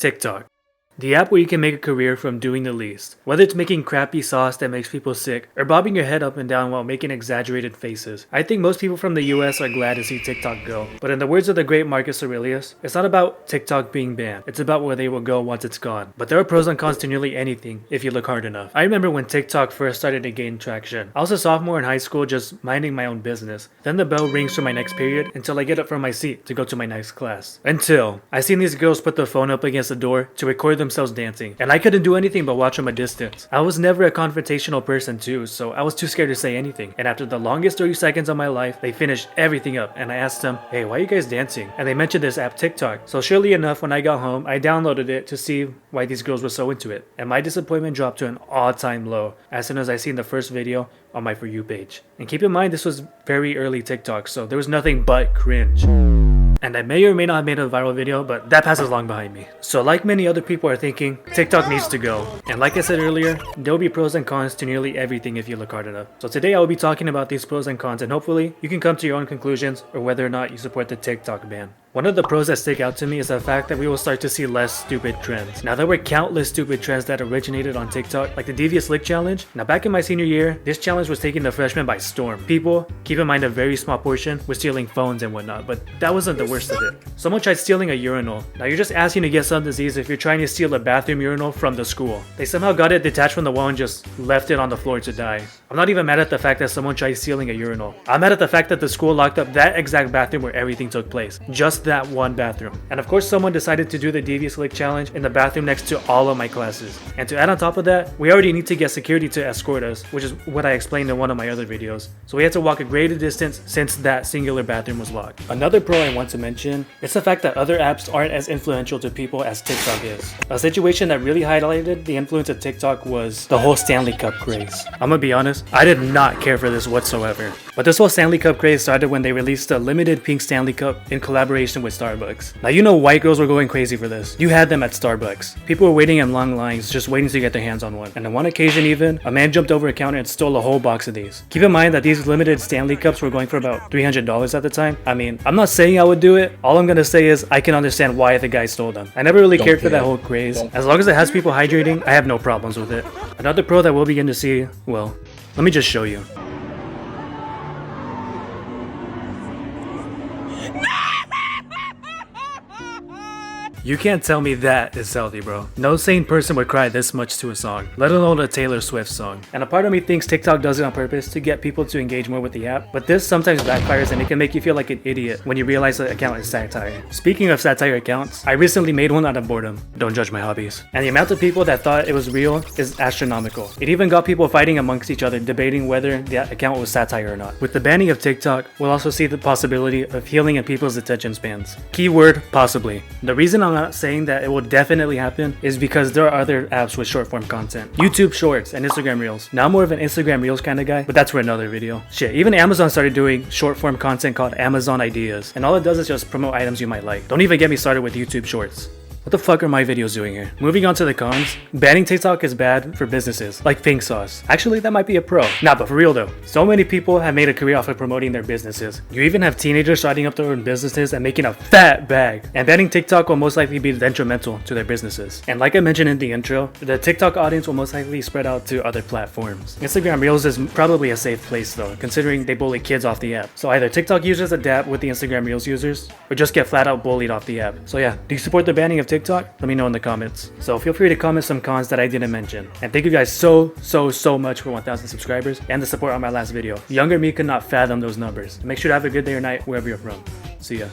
TikTok. The app where you can make a career from doing the least. Whether it's making crappy sauce that makes people sick, or bobbing your head up and down while making exaggerated faces. I think most people from the US are glad to see TikTok go. But in the words of the great Marcus Aurelius, it's not about TikTok being banned, it's about where they will go once it's gone. But there are pros and cons to nearly anything if you look hard enough. I remember when TikTok first started to gain traction. I was a sophomore in high school just minding my own business. Then the bell rings for my next period until I get up from my seat to go to my next class. Until I seen these girls put the phone up against the door to record themselves dancing, and I couldn't do anything but watch from a distance. I was never a confrontational person too, so I was too scared to say anything. And after the longest 30 seconds of my life, they finished everything up, and I asked them, "Hey, why are you guys dancing?" And they mentioned this app TikTok. So surely enough, when I got home, I downloaded it to see why these girls were so into it. And my disappointment dropped to an all-time low as soon as I seen the first video on my For You page. And keep in mind, this was very early TikTok, so there was nothing but cringe. And I may or may not have made a viral video, but that passes long behind me. So like many other people are thinking, TikTok needs to go. And like I said earlier, there will be pros and cons to nearly everything if you look hard enough. So today I will be talking about these pros and cons, and hopefully you can come to your own conclusions or whether or not you support the TikTok ban. One of the pros that stick out to me is the fact that we will start to see less stupid trends. Now, there were countless stupid trends that originated on TikTok, like the Devious Lick Challenge. Now, back in my senior year, this challenge was taking the freshmen by storm. People, keep in mind a very small portion, were stealing phones and whatnot, but that wasn't the worst of it. Someone tried stealing a urinal. Now, you're just asking to get some disease if you're trying to steal a bathroom urinal from the school. They somehow got it detached from the wall and just left it on the floor to die. I'm not even mad at the fact that someone tried stealing a urinal. I'm mad at the fact that the school locked up that exact bathroom where everything took place. Just that one bathroom. And of course, someone decided to do the Devious Lick Challenge in the bathroom next to all of my classes. And to add on top of that, we already need to get security to escort us, which is what I explained in one of my other videos. So we had to walk a greater distance since that singular bathroom was locked. Another pro I want to mention is the fact that other apps aren't as influential to people as TikTok is. A situation that really highlighted the influence of TikTok was the whole Stanley Cup craze. I'm gonna be honest, I did not care for this whatsoever. But this whole Stanley Cup craze started when they released a limited pink Stanley Cup in collaboration with Starbucks. Now, you know white girls were going crazy for this. You had them at Starbucks. People were waiting in long lines just waiting to get their hands on one. And on one occasion even, a man jumped over a counter and stole a whole box of these. Keep in mind that these limited Stanley Cups were going for about $300 at the time. I mean, I'm not saying I would do it. All I'm gonna say is I can understand why the guy stole them. I never really cared for that whole craze. As long as it has people hydrating, I have no problems with it. Another pro that we'll begin to see, well, let me just show you. You can't tell me that is healthy, bro. No sane person would cry this much to a song, let alone a Taylor Swift song. And a part of me thinks TikTok does it on purpose to get people to engage more with the app, but this sometimes backfires and it can make you feel like an idiot when you realize the account is satire. Speaking of satire accounts, I recently made one out of boredom. Don't judge my hobbies. And the amount of people that thought it was real is astronomical. It even got people fighting amongst each other, debating whether the account was satire or not. With the banning of TikTok, we'll also see the possibility of healing in people's attention spans. Keyword, possibly. The reason I'm not saying that it will definitely happen is because there are other apps with short form content. YouTube Shorts and Instagram Reels. Now I'm more of an Instagram Reels kind of guy, but that's for another video. Shit, even Amazon started doing short form content called Amazon Ideas, and all it does is just promote items you might like. Don't even get me started with YouTube Shorts. What the fuck are my videos doing here? Moving on to the cons, banning TikTok is bad for businesses, like Pink Sauce. Actually, that might be a pro. Nah, but for real though, so many people have made a career off of promoting their businesses. You even have teenagers starting up their own businesses and making a fat bag. And banning TikTok will most likely be detrimental to their businesses. And like I mentioned in the intro, the TikTok audience will most likely spread out to other platforms. Instagram Reels is probably a safe place though, considering they bully kids off the app. So either TikTok users adapt with the Instagram Reels users, or just get flat out bullied off the app. So yeah, do you support the banning of TikTok? Let me know in the comments. So feel free to comment some cons that I didn't mention. And thank you guys so much for 1,000 subscribers and the support on my last video. Younger me could not fathom those numbers. Make sure to have a good day or night wherever you're from. See ya.